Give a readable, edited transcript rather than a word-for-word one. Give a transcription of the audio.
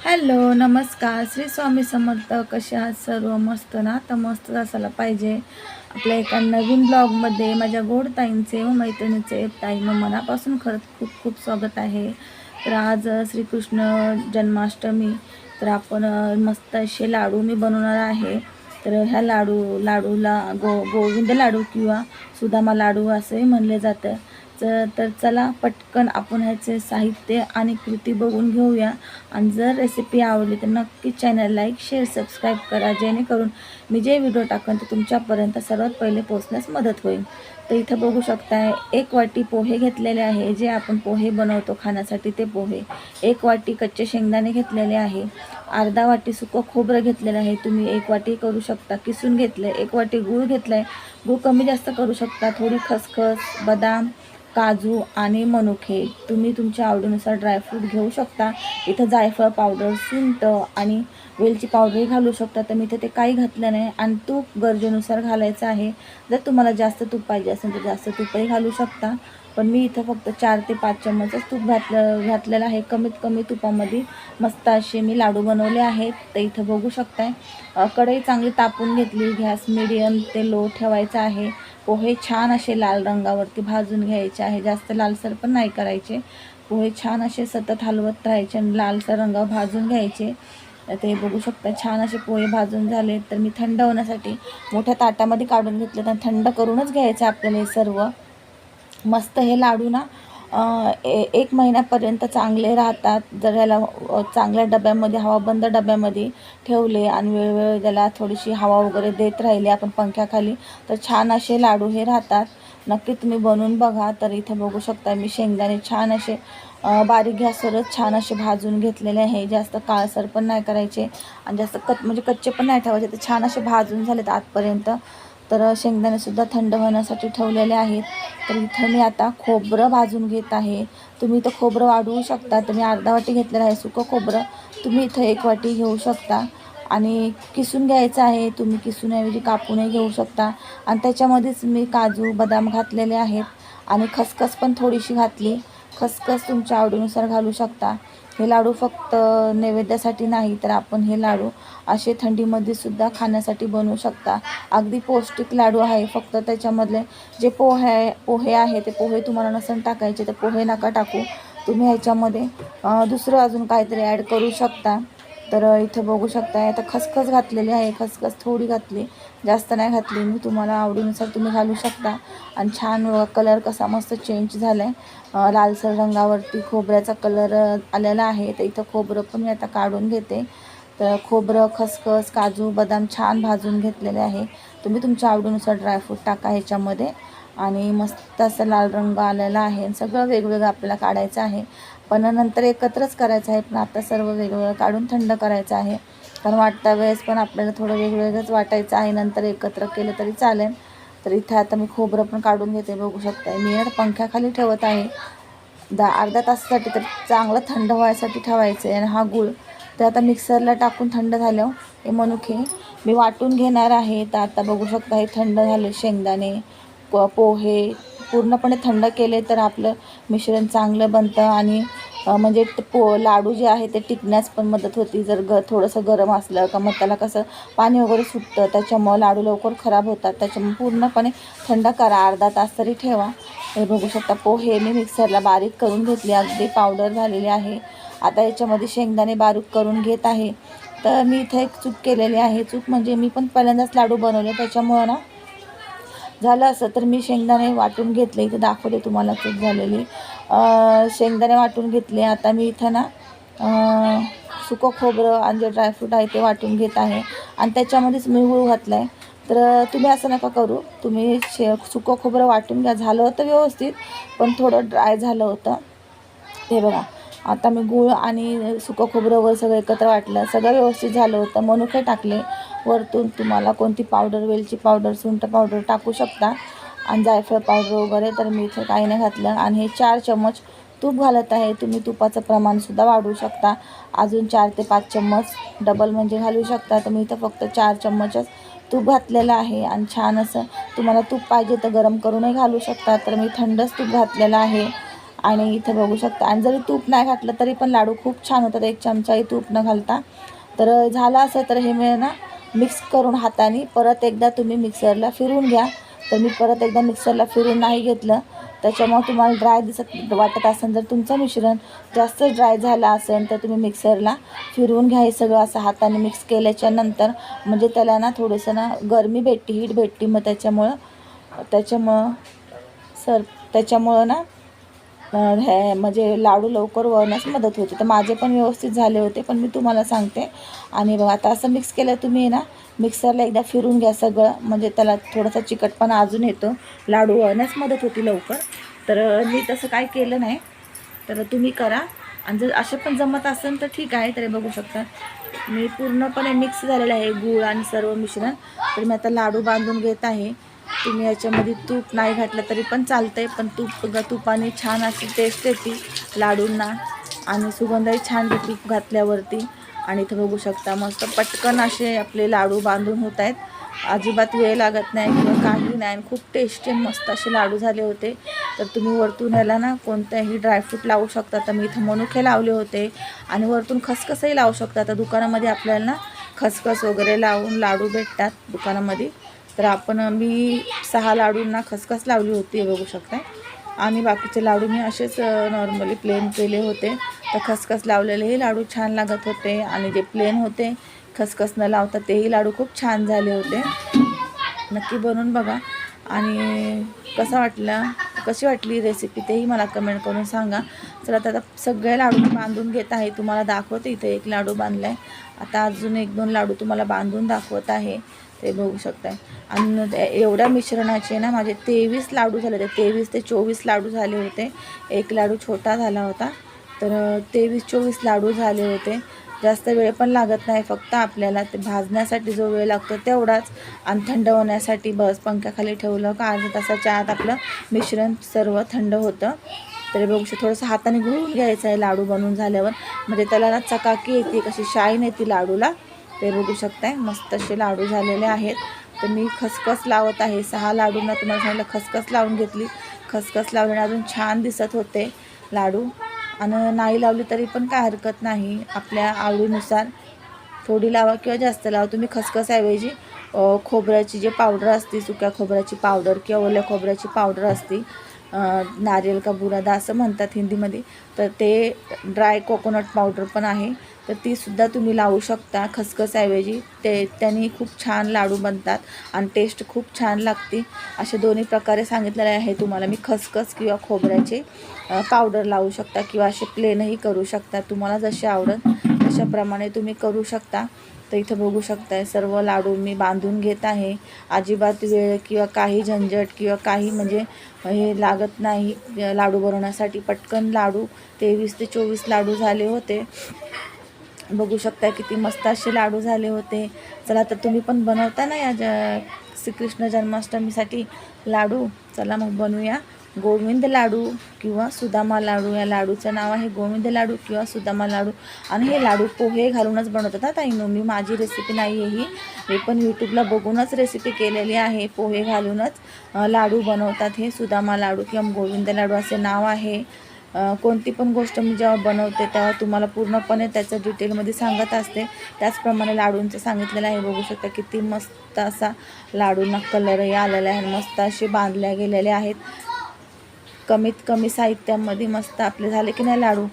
Hello, नमस्कार. श्री स्वामी समर्थ. कसे आहात सर्व? मस्त ना? तर मस्त असायला पाहिजे. आपल्या एका नवीन ब्लॉगमध्ये माझ्या गोड ताईंचे व मैत्रिणीचे ताईंनो मनापासून खरंच खूप खूप स्वागत आहे. तर आज श्रीकृष्ण जन्माष्टमी, तर आपण मस्त असे लाडू मी बनवणार आहे. तर ह्या लाडूला गोविंद लाडू किंवा सुदामा लाडू असे म्हणले जातं. तर चला पटकन आपण ह्याचे साहित्य आणि कृती बघून घेऊया. आणि जर रेसिपी आवडली तर नक्की चॅनल लाईक, शेअर, सबस्क्राईब करा, जेणेकरून मी जे व्हिडिओ टाकेन ते तुमच्यापर्यंत सर्वात पहिले पोहोचण्यास मदत होईल. तर इथं बघू शकताय 1 वाटी पोहे घेतलेले आहे, जे आपण पोहे बनवतो खाण्यासाठी ते पोहे. 1 वाटी कच्चे शेंगदाणे घेतलेले आहे. अर्धा वाटी सुकं खोबरं घेतलेलं आहे. तुम्ही 1 वाटी करू शकता, किसून घेतलं. 1 वाटी गूळ घेतलाय. गूळ कमी जास्त करू शकता. थोडी खसखस, बदाम, काजू आणि मनुके, तुम्ही तुमच्या आवडीनुसार ड्रायफ्रूट घेऊ शकता. इथं जायफळ पावडर, सुंठ आणि वेलची पावडरही घालू शकता. तर मी इथे ते काही घातलं नाही. आणि तूप गरजेनुसार घालायचं आहे. जर तुम्हाला जास्त तूप पाहिजे असेल तर जास्त तूपही घालू शकता. पण मी इथं फक्त 4 ते 5 चम्मचच तूप घातलेलं आहे. कमीत कमी तुपामध्ये मस्त असे मी लाडू बनवले आहेत. तर इथं बघू शकताय कढई चांगली तापून घेतली. गॅस मिडियम ते लो ठेवायचा आहे. पोहे छान असे लाल रंगावरती भाजून घ्यायचे आहे. जास्त लालसर पण नाही करायचे. पोहे छान असे सतत हलवत राहायचे आणि लालसर रंगावर भाजून घ्यायचे. ते बघू शकता छान असे पोहे भाजून झाले. तर मी थंड होण्यासाठी मोठ्या ताटामध्ये काढून घेतले. तर थंड करूनच घ्यायचं आपल्याला हे सर्व. मस्त हे लाडू ना 1 महिन्यापर्यंत चांगले राहतात. जर ह्याला चांगल्या डब्यामध्ये, हवाबंद डब्यामध्ये ठेवले आणि वेळोवेळी त्याला थोडीशी हवा वगैरे देत राहिली आपण पंख्याखाली, तर छान असे लाडू हे राहतात. नक्की तुम्ही बनवून बघा. तर इथे बघू शकता मी शेंगदाणे छान असे बारीक गॅसवरच छान असे भाजून घेतलेले आहे. जास्त काळसर पण नाही करायचे आणि जास्त म्हणजे कच्चे पण नाही ठेवायचे. ते छान असे भाजून झालेत आतपर्यंत. तर शेंगदाणेसुद्धा थंड होण्यासाठी ठेवलेले आहेत. तर इथं मी आता खोबरं भाजून घेत आहे. तुम्ही इथं खोबरं वाढवू शकता. तर मी अर्धा वाटी घेतलेलं आहे सुकं खोबरं. तुम्ही इथं 1 वाटी घेऊ शकता आणि किसून घ्यायचं आहे. तुम्ही किसूनऐवजी कापूनही घेऊ शकता. आणि त्याच्यामध्येच मी काजू, बदाम घातलेले आहेत आणि खसखस पण थोडीशी घातली. खसखस तुमच्या आवडीनुसार घालू शकता. हे लाडू फक्त नैवेद्यासाठी नाही, तर आपण हे लाडू असे थंडीमध्ये सुद्धा खाण्यासाठी बनवू शकता. अगदी पौष्टिक लाडू आहे. फक्त त्याच्यामधले जे पोहे आहे ते पोहे तुम्हाला नसेल टाकायचे तर पोहे नका टाकू. तुम्ही ह्याच्यामध्ये दुसरं अजून काहीतरी ॲड करू शकता. तर इथं बघू शकता आता खसखस घातलेली आहे. खसखस थोडी घातली, जास्त नाही घातली मी. तुम्हाला आवडीनुसार तुम्ही घालू शकता. आणि छान कलर कसा मस्त चेंज झाला आहे. लालसर रंगावरती खोबऱ्याचा कलर आलेला आहे. तर इथं खोबरं पण मी आता काढून घेते. तर खोबरं, खसखस, काजू, बदाम छान भाजून घेतलेले आहे. तुम्ही तुमच्या आवडीनुसार ड्रायफ्रूट टाका ह्याच्यामध्ये. आणि मस्त असं लाल रंग आलेला आहे. सगळं वेगवेगळं आपल्याला काढायचं आहे. पण नंतर एकत्रच करायचं आहे. पण आता सर्व वेगवेगळं काढून थंड करायचं आहे. कारण वाटता वेळेस पण आपल्याला थोडं वेगवेगळंच वाटायचं आहे. नंतर एकत्र केलं तरी चालेल. तर इथं आता मी खोबरं पण काढून घेते. बघू शकता मी आता पंख्याखाली ठेवत आहे. अर्धा तासासाठी. तर चांगलं थंड व्हायसाठी ठेवायचं आहे. आणि हा गूळ तर आता मिक्सरला टाकून थंड झाल्यावर हे मनुके मी वाटून घेणार आहे. तर आता बघू शकता हे थंड झाले. शेंगदाणे, पोहे पूर्णपणे थंड केले तर आपलं मिश्रण चांगलं बनतं. आणि म्हणजे लाडू जे आहे ते टिकण्यास पण मदत होती. जर थोडंसं गरम असलं का मग त्याला कसं पाणी वगैरे सुटतं, त्याच्यामुळं लाडू लवकर खराब होतात. त्याच्यामुळे पूर्णपणे थंड करा, अर्धा तास तरी ठेवा. हे बघू शकता पोहे मी मिक्सरला बारीक करून घेतले, अगदी पावडर झालेली आहे. आता याच्यामध्ये शेंगदाणे बारीक करून घेत आहे. तर मी इथे एक चूक केलेली आहे. चूक म्हणजे मी पण पहिल्यांदाच लाडू बनवले, त्याच्यामुळं ना झालं असं. तर मी शेंगदाणे वाटून घेतले. इथे दाखवले तुम्हाला चूक झालेली. शेंगदाणे वाटून घेतले. आता मी इथं ना सुकं खोबरं आणि जे ड्रायफ्रूट आहे ते वाटून घेत आहे. आणि त्याच्यामध्येच मी गूळ घातला आहे. तर तुम्ही असं नका करू. तुम्ही सुकं खोबरं वाटून घ्या. झालं होतं व्यवस्थित, पण थोडं ड्राय झालं होतं. हे बघा आता मी गूळ आणि सुकं खोबरं वगैरे सगळं एकत्र वाटलं. सगळं व्यवस्थित झालं होतं. मनुके टाकले. वरतून तुम्हाला कोणती पावडर, वेलची पावडर, सुंठ पावडर टाकू शकता. आणि जायफळ पावडर वगैरे. तर मी इथं काही नाही घातलं. आणि हे 4 चम्मच तूप घालत आहे. तुम्ही तुपाचं प्रमाणसुद्धा वाढवू शकता. अजून 4 ते 5 चम्मच डबल म्हणजे घालू शकता. तर मी इथं फक्त 4 चम्मचच तूप घातलेलं आहे. आणि छान असं तुम्हाला तूप पाहिजे तर गरम करूनही घालू शकता. तर मी थंडच तूप घातलेलं आहे. आणि इथं बघू शकता. आणि जरी तूप नाही घातलं तरी पण लाडू खूप छान होतात, 1 चमचाही तूप न घालता. तर झालं असं तर हे मी ना मिक्स करून हाताने परत एकदा तुम्ही मिक्सरला फिरवून घ्या. तर मी परत एकदा मिक्सरला फिरून नाही घेतलं, त्याच्यामुळे तुम्हाला ड्राय वाटत असेल. जर तुमचं मिश्रण जास्त ड्राय झालं असेल तर तुम्ही मिक्सरला फिरवून घ्या. हे सगळं असं हाताने मिक्स केल्याच्या नंतर म्हणजे त्याला ना थोडंसं ना गरमी भेटते, हीट भेटते. मग त्याच्यामुळं ना हे म्हणजे लाडू लवकर वळण्यास मदत होते. तर माझे पण व्यवस्थित झाले होते, पण मी तुम्हाला सांगते. आणि बघा आता असं मिक्स केलं तुम्ही ना मिक्सरला एकदा फिरून घ्या सगळं, म्हणजे त्याला थोडासा चिकटपणा अजून येतो, लाडू वळण्यास मदत होती लवकर. तर मी तसं काय केलं नाही, तर तुम्ही करा. आणि जर असे पण जमत असेल तर ठीक आहे. तरी बघू शकता मी पूर्णपणे मिक्स झालेलं आहे गूळ आणि सर्व मिश्रण. तर मी आता लाडू बांधून घेत आहे. तुम्ही याच्यामध्ये तूप नाही घातलं तरी पण चालतं आहे, पण तुपाने छान अशी टेस्ट येते लाडूंना आणि सुगंधही छान येते तूप घातल्यावरती. आणि इथं बघू शकता मस्त पटकन असे आपले लाडू बांधून होत आहेत. अजिबात वेळ लागत नाही किंवा काही नाही. खूप टेस्टी मस्त असे लाडू झाले होते. तर तुम्ही वरतून याला ना कोणत्याही ड्रायफ्रूट लावू शकता. तर मी इथं मनुके लावले होते आणि वरतून खसखसही लावू शकता. तर दुकानामध्ये आपल्याला ना खसखस वगैरे लावून लाडू भेटतात दुकानामध्ये. तर मी 6 लाडूंना खसखस लावली होती, हे बघू शकता. आणि बाकीचे लाडू मी असेच नॉर्मली प्लेन केले होते. तर खसखस लावलेलेही लाडू छान लागत होते आणि जे प्लेन होते खसखस न लावता तेही लाडू खूप छान झाले होते. नक्की बनवून बघा. आणि कशी वाटली रेसिपी तेही मला कमेंट करून सांगा. चला आता सगळे लाडू मी बांधून घेत आहे, तुम्हाला दाखवते. इथे एक लाडू बांधला आहे, आता अजून 1-2 लाडू तुम्हाला बांधून दाखवत आहे, ते बघू शकताय. आणि एवढ्या मिश्रणाचे ना माझे 23 लाडू झाले होते, 23 ते 24 लाडू झाले होते. एक लाडू छोटा झाला होता. तर 23-24 लाडू झाले होते. जास्त वेळ पण लागत नाही, फक्त आपल्याला ते भाजण्यासाठी जो वेळ लागतो तेवढाच. आणि थंड होण्यासाठी बस पंख्याखाली ठेवलं का अर्ध्या तासाच्या आत आपलं मिश्रण सर्व थंड होतं. तर बघू शकता थोडंसं हाताने घुळून घ्यायचं आहे लाडू बनवून झाल्यावर, म्हणजे त्याला ना चकाकी येते, कशी शाईन येते लाडूला. ते बघू शकताय मस्त असे लाडू झालेले आहेत. तर मी खसखस लावत आहे. 6 लाडूंना तुम्हाला सांगितलं खसखस लावून घेतली. खसखस लावल्याने अजून छान दिसत होते लाडू. आणि नाही लावली तरी पण काय हरकत नाही, आपल्या आवडीनुसार थोडी लावा किंवा जास्त लावा. तुम्ही खसखसऐवजी खोबऱ्याची जी पावडर असते, सुक्या खोबऱ्याची पावडर किंवा ओल्या खोबऱ्याची पावडर असते, नारियल का बुरादा असं म्हणतात हिंदीमध्ये. तर ते ड्राय कोकोनट पावडर पण आहे, तर तीसुद्धा तुम्ही लावू शकता खसखसऐवजी. त्यांनी खूप छान लाडू बनतात आणि टेस्ट खूप छान लागते. असे दोन्ही प्रकारे सांगितलेले आहे तुम्हाला मी. खसखस किंवा खोबऱ्याचे पावडर लावू शकता किंवा असे प्लेनही करू शकता. तुम्हाला जसे आवडत तशाप्रमाणे तुम्ही करू शकता. तर इथं बघू शकताय सर्व लाडू मी बांधून घेत आहे. अजिबात वेळ किंवा काही झंझट किंवा काही म्हणजे हे लागत नाही लाडू बनवण्यासाठी. पटकन लाडू 23 ते 24 लाडू झाले होते. बघू शकता किती मस्त असे लाडू झाले होते. चला तर तुम्ही पण बनवता ना या श्रीकृष्ण जन्माष्टमीसाठी लाडू. चला मग बनवूया गोविंद लाडू किंवा सुदामा लाडू. या लाडूचं नाव आहे गोविंद लाडू किंवा सुदामा लाडू. आणि हे लाडू पोहे घालूनच बनवतात हा ताईंनो. मी माझी रेसिपी नाही आहे ही, मी पण यूट्यूबला बघूनच रेसिपी केलेली आहे. पोहे घालूनच लाडू बनवतात हे सुदामा लाडू किंवा गोविंद लाडू असे नाव आहे. कोणती पण गोष्ट मी जेव्हा बनवते तेव्हा तुम्हाला पूर्णपणे त्याचं डिटेलमध्ये सांगत असते. त्याचप्रमाणे लाडूंचं सांगितलेलं आहे. बघू शकता किती मस्त असा लाडूंना कलरही आलेला आहे, मस्त असे बांधल्या गेलेले आहेत. कमीत कमी साहित्यामध्ये मस्त आपले झाले की नाही लाडू.